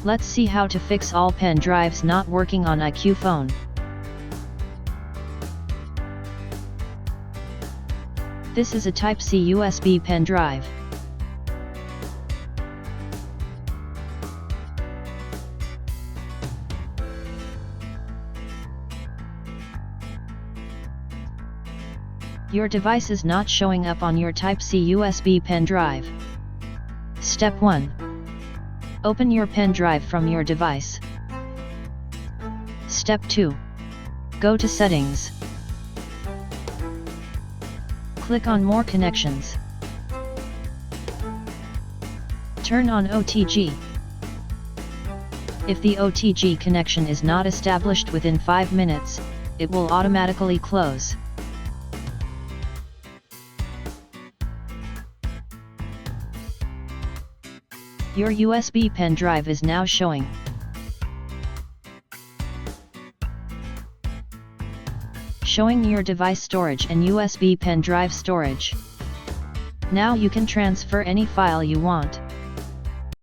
Let's see how to fix all pen drives not working on iQOO phone. This is a Type-C USB pen drive. Your device is not showing up on your Type-C USB pen drive. Step 1. Open your pen drive from your device. Step 2. Go to Settings. Click on More Connections. Turn on OTG. If the OTG connection is not established within 5 minutes, it will automatically close. Your USB pen drive is now showing. Showing your device storage and USB pen drive storage. Now you can transfer any file you want.